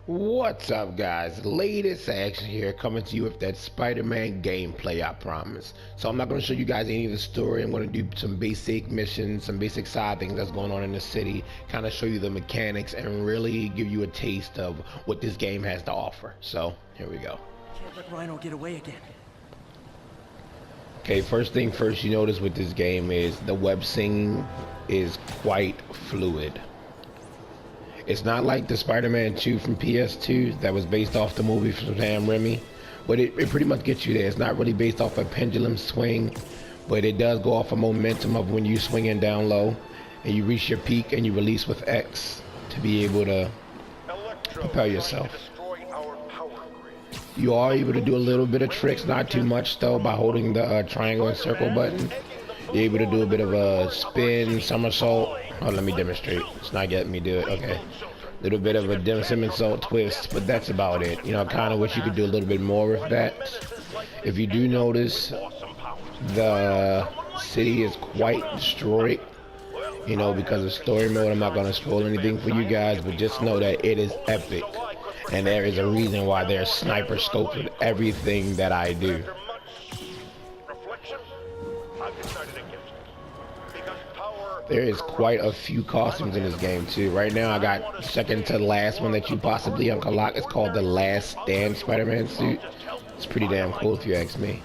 What's up, guys? Latest action here, coming to you with that Spider-Man gameplay, I promise. So I'm not going to show you guys any of the story. I'm going to do some basic missions, some basic side things that's going on in the city, kind of show you the mechanics and really give you a taste of what this game has to offer. So here we go. Can't let Rhino get away again. Okay, first thing first, you notice with this game is the web singing is quite fluid. It's not like the Spider-Man 2 from PS2 that was based off the movie from Sam Raimi, but it pretty much gets you there. It's not really based off a pendulum swing, but it does go off a momentum of when you swinging down low and you reach your peak and you release with X to be able to propel yourself. You are able to do a little bit of tricks, not too much though, by holding the triangle and circle button. You're able to do a bit of a spin, somersault. Oh, let me demonstrate. It's not getting me do it. Okay. Little bit of a somersault twist, but that's about it. You know, I kind of wish you could do a little bit more with that. If you do notice, the city is quite destroyed. You know, because of story mode, I'm not going to spoil anything for you guys, but just know that it is epic. And there is a reason why there's sniper scopes with everything that I do. There is quite a few costumes in this game too. Right now I got second to the last one that you possibly unlock. It's called the Last Stand Spider-Man suit. It's pretty damn cool if you ask me.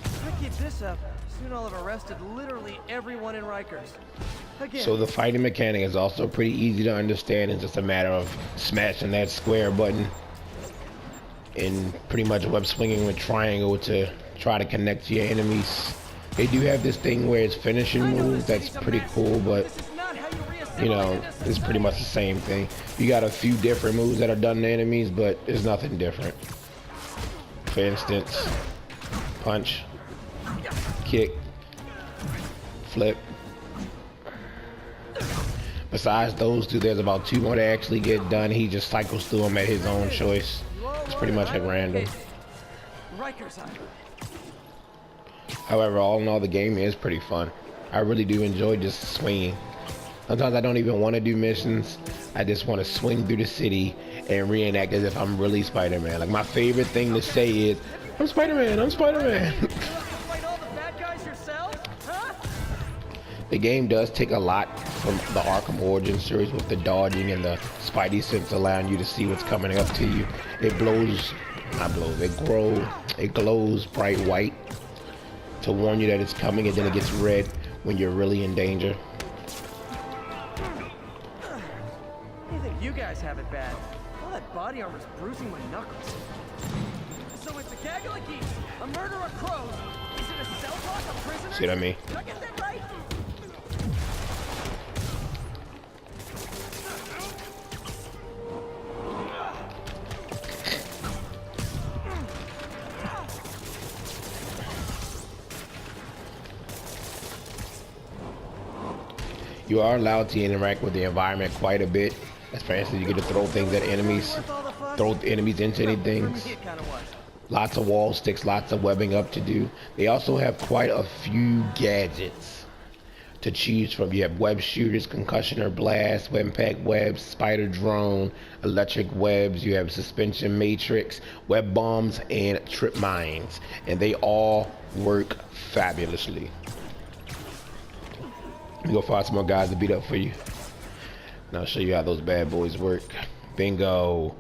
If I keep this up, soon I'll have arrested literally everyone in Rikers. Again. So the fighting mechanic is also pretty easy to understand. It's just a matter of smashing that square button and pretty much web swinging with triangle to try to connect to your enemies. They do have this thing where it's finishing moves. That's pretty cool, but you know, it's pretty much the same thing. You got a few different moves that are done to enemies, but it's nothing different. For instance, punch, kick, flip. Besides those two, there's about two more that actually get done. He just cycles through them at his own choice. It's pretty much like random. However, all in all, the game is pretty fun. I really do enjoy just swinging. Sometimes I don't even want to do missions. I just want to swing through the city and reenact as if I'm really Spider-Man. Like, my favorite thing to say is, I'm Spider-Man, I'm Spider-Man. The game does take a lot from the Arkham Origins series with the dodging and the Spidey sense allowing you to see what's coming up to you. It glows bright white to warn you that it's coming, and then it gets red when you're really in danger. I think you guys have it bad. All that body armor's bruising my knuckles. So it's a gaggle of geese, a murder of crows. Is it a cell block of prisoners? See what I mean? Did I get that right? You are allowed to interact with the environment quite a bit. As for instance, you get to throw things at enemies, throw enemies into anything. Lots of wall sticks, lots of webbing up to do. They also have quite a few gadgets to choose from. You have web shooters, concussioner blast, web impact webs, spider drone, electric webs. You have suspension matrix, web bombs, and trip mines. And they all work fabulously. We go find some more guys to beat up for you. And I'll show you how those bad boys work. Bingo.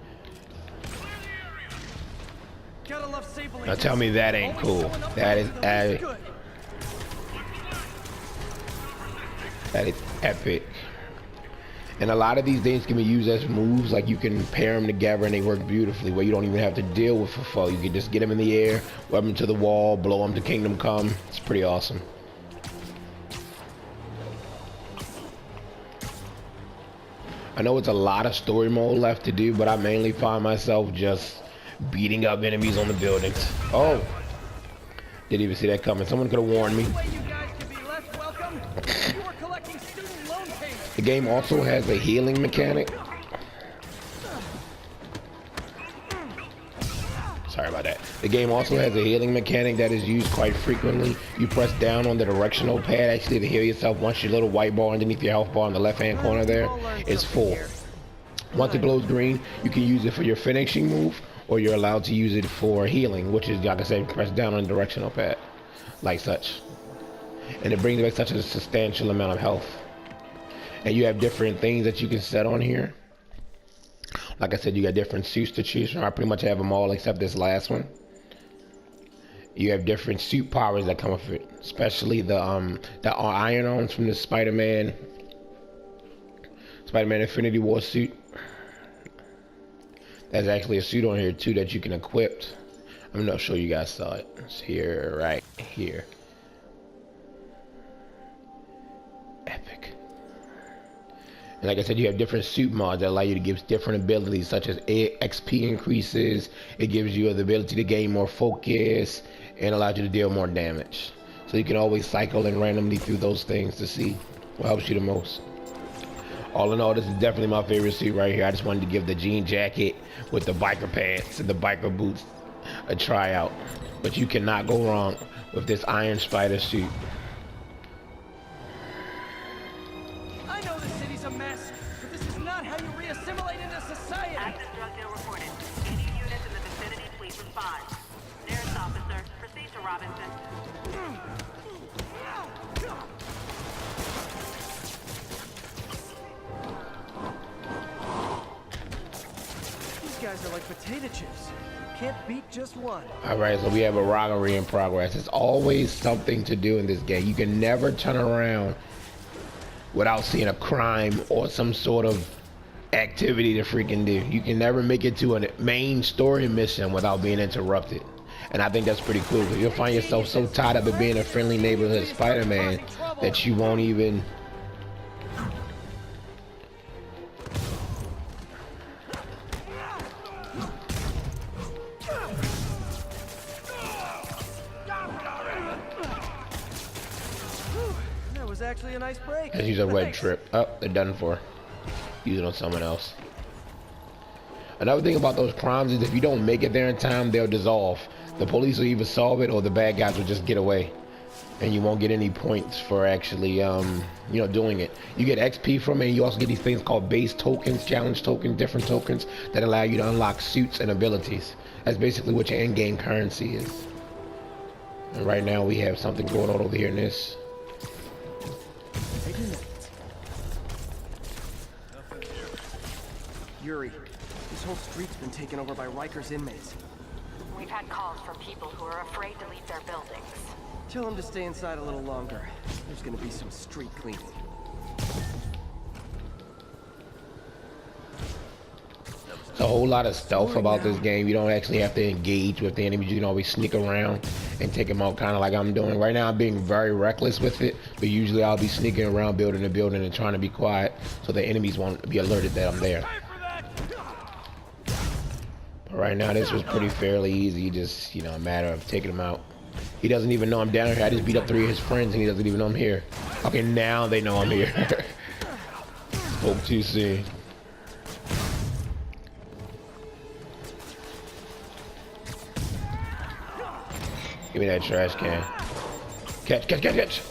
Now tell me that ain't cool. That is epic. And a lot of these things can be used as moves. Like, you can pair them together and they work beautifully, where you don't even have to deal with a foe. You can just get them in the air, web them to the wall, blow them to Kingdom Come. It's pretty awesome. I know it's a lot of story mode left to do, but I mainly find myself just beating up enemies on the buildings. Oh, didn't even see that coming. Someone could have warned me. The game also has a healing mechanic. Sorry about that. The game also has a healing mechanic that is used quite frequently. You press down on the directional pad actually to heal yourself once your little white bar underneath your health bar in the left-hand corner there is full. Once it glows green, you can use it for your finishing move, or you're allowed to use it for healing, which is, like I said, press down on the directional pad, like such. And it brings back such a substantial amount of health. And you have different things that you can set on here. Like I said, you got different suits to choose from. I pretty much have them all except this last one. You have different suit powers that come with it, especially the iron arms from the Spider-Man Infinity War suit. There's actually a suit on here too that you can equip. I'm not sure you guys saw it. It's here, right here. Epic. And like I said, you have different suit mods that allow you to give different abilities, such as XP increases. It gives you the ability to gain more focus and allows you to deal more damage. So you can always cycle and randomly through those things to see what helps you the most. All in all, this is definitely my favorite suit right here. I just wanted to give the jean jacket with the biker pants and the biker boots a tryout. But you cannot go wrong with this Iron Spider suit. I know the city's a mess, but this is not how you re-assimilate into society. Active drug deal reported. Any units in the vicinity, please respond. There's officer. Proceed to Robinson. These guys are like potato chips. Can't beat just one. Alright, so we have a robbery in progress. There's always something to do in this game. You can never turn around without seeing a crime or some sort of activity to freaking do. You can never make it to a main story mission without being interrupted. And I think that's pretty cool, because you'll find yourself so tied up with being a friendly neighborhood Spider-Man that you won't even... That was actually a nice break. Let's use a red trip. Oh, they're done for. Use it on someone else. Another thing about those crimes is if you don't make it there in time, they'll dissolve. The police will either solve it or the bad guys will just get away. And you won't get any points for actually, doing it. You get XP from it, and you also get these things called base tokens, challenge tokens, different tokens that allow you to unlock suits and abilities. That's basically what your in-game currency is. And right now we have something going on over here in this. Yuri, this whole street's been taken over by Riker's inmates. We've had calls from people who are afraid to leave their buildings. Tell them to stay inside a little longer. There's gonna be some street cleaning. There's a whole lot of stealth about this game. You don't actually have to engage with the enemies. You can always sneak around and take them out, kind of like I'm doing right now. I'm being very reckless with it, but usually I'll be sneaking around building to building and trying to be quiet so the enemies won't be alerted that I'm there. But right now this was pretty fairly easy, just a matter of taking him out. He doesn't even know I'm down here. I just beat up 3 of his friends and he doesn't even know I'm here. Okay, now they know I'm here. Spoke too soon. Give me that trash can. Catch, catch, catch, catch!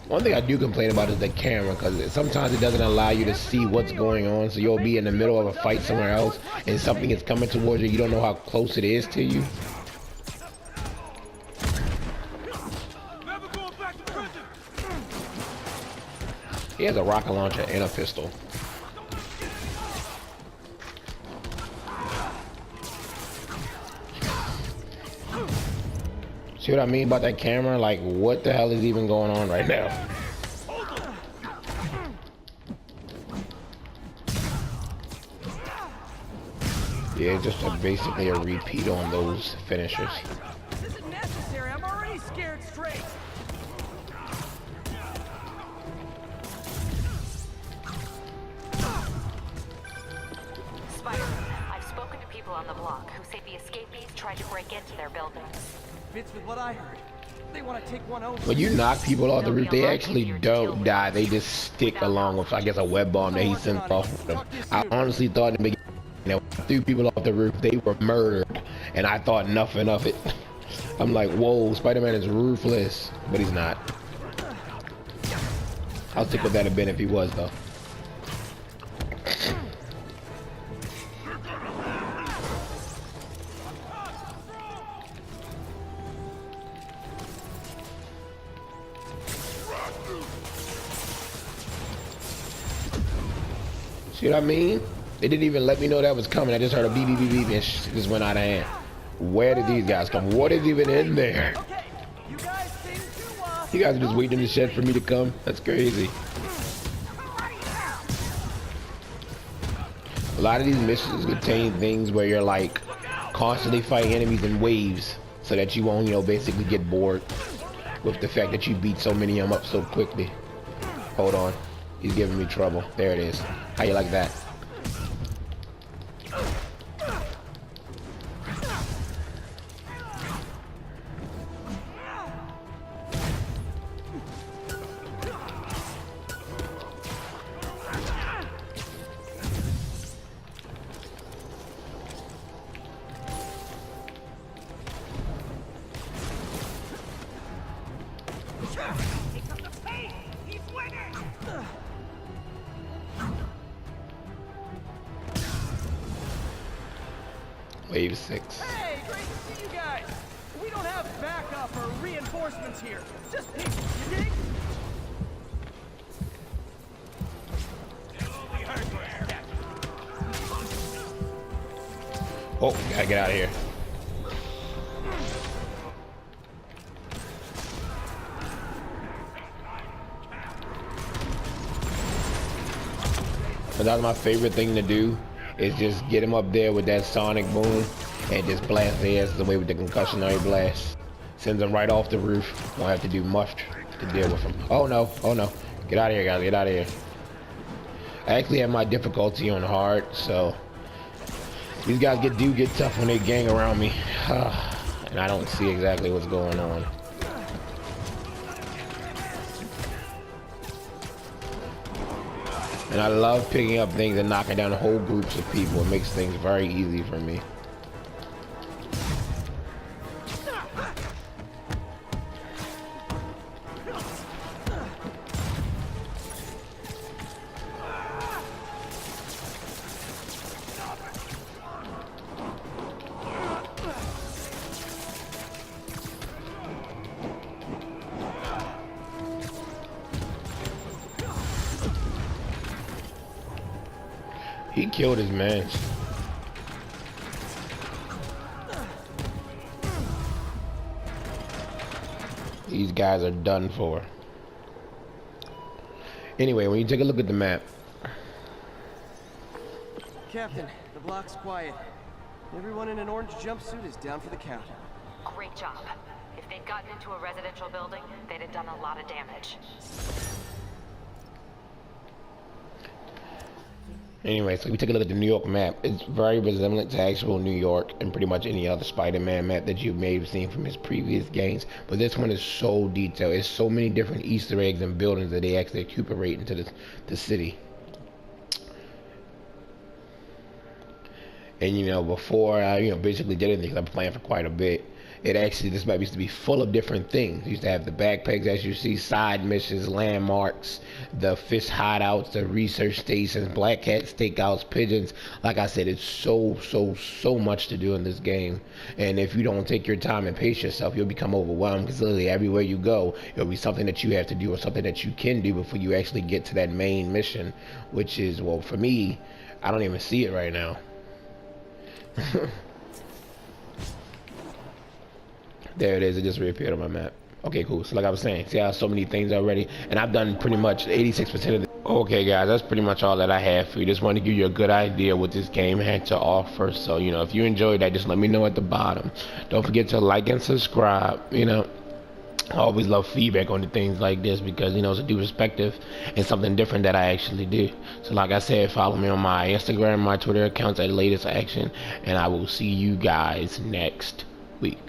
One thing I do complain about is the camera, because sometimes it doesn't allow you to see what's going on. So you'll be in the middle of a fight somewhere else and something is coming towards you. You don't know how close it is to you. He has a rocket launcher and a pistol. See what I mean about that camera? Like, what the hell is even going on right now? Yeah, just basically a repeat on those finishers. This isn't necessary. I'm already scared straight. Spider-Man, I've spoken to people people on the block who say the escapees tried to break into their buildings. Fits with what I heard. They want to take one over. When you knock people off the roof, they actually don't die. They just stick along with, I guess, a web bomb that he sent off with them. I honestly thought in the beginning that when I threw people off the roof, they were murdered, and I thought nothing of it. I'm like, whoa, Spider-Man is ruthless, but he's not. How sick would that have been if he was, though? See what I mean? They didn't even let me know that was coming. I just heard a beep, beep, beep, beep, and just went out of hand. Where did these guys come? What is even in there? Okay, You guys are just waiting in the shed for me to come? That's crazy. A lot of these missions contain things where you're like constantly fighting enemies in waves so that you won't, you know, basically get bored with the fact that you beat so many of them up so quickly. Hold on. He's giving me trouble. There it is. How you like that? Wave 6. Hey, great to see you guys. We don't have backup or reinforcements here. Just people, you dig? Oh, gotta get out of here. But that's my favorite thing to do, is just get him up there with that sonic boom and just blast their asses away with the concussionary blast. Sends them right off the roof. Don't have to do much to deal with them. Oh no, oh no. Get out of here, guys, get out of here. I actually have my difficulty on hard, so these guys do get tough when they gang around me. And I don't see exactly what's going on. And I love picking up things and knocking down whole groups of people. It makes things very easy for me. He killed his man. These guys are done for. Anyway, when you take a look at the map. Captain, the block's quiet. Everyone in an orange jumpsuit is down for the count. Great job. If they'd gotten into a residential building, they'd have done a lot of damage. Anyway, so we take a look at the New York map. It's very resemblant to actual New York and pretty much any other Spider-Man map that you may have seen from his previous games. But this one is so detailed. It's so many different Easter eggs and buildings that they actually recuperate into the city. And you know, before I basically did anything, 'cause I've been playing for quite a bit, this map used to be full of different things. You used to have the backpacks, as you see, side missions, landmarks, the fish hideouts, the research stations, black cat stakeouts, pigeons. Like I said, it's so much to do in this game. And if you don't take your time and pace yourself, you'll become overwhelmed, because literally everywhere you go, it'll be something that you have to do or something that you can do before you actually get to that main mission, which is, well, for me, I don't even see it right now. There it is. It just reappeared on my map. Okay, cool. So like I was saying, see, I have so many things already, and I've done pretty much 86% of it. Okay, guys, that's pretty much all that I have for you. Just wanted to give you a good idea what this game had to offer. So, if you enjoyed that, just let me know at the bottom. Don't forget to like and subscribe, I always love feedback on the things like this because, you know, it's a new perspective and something different that I actually do. So like I said, follow me on my Instagram, my Twitter accounts at Latest Action, and I will see you guys next week.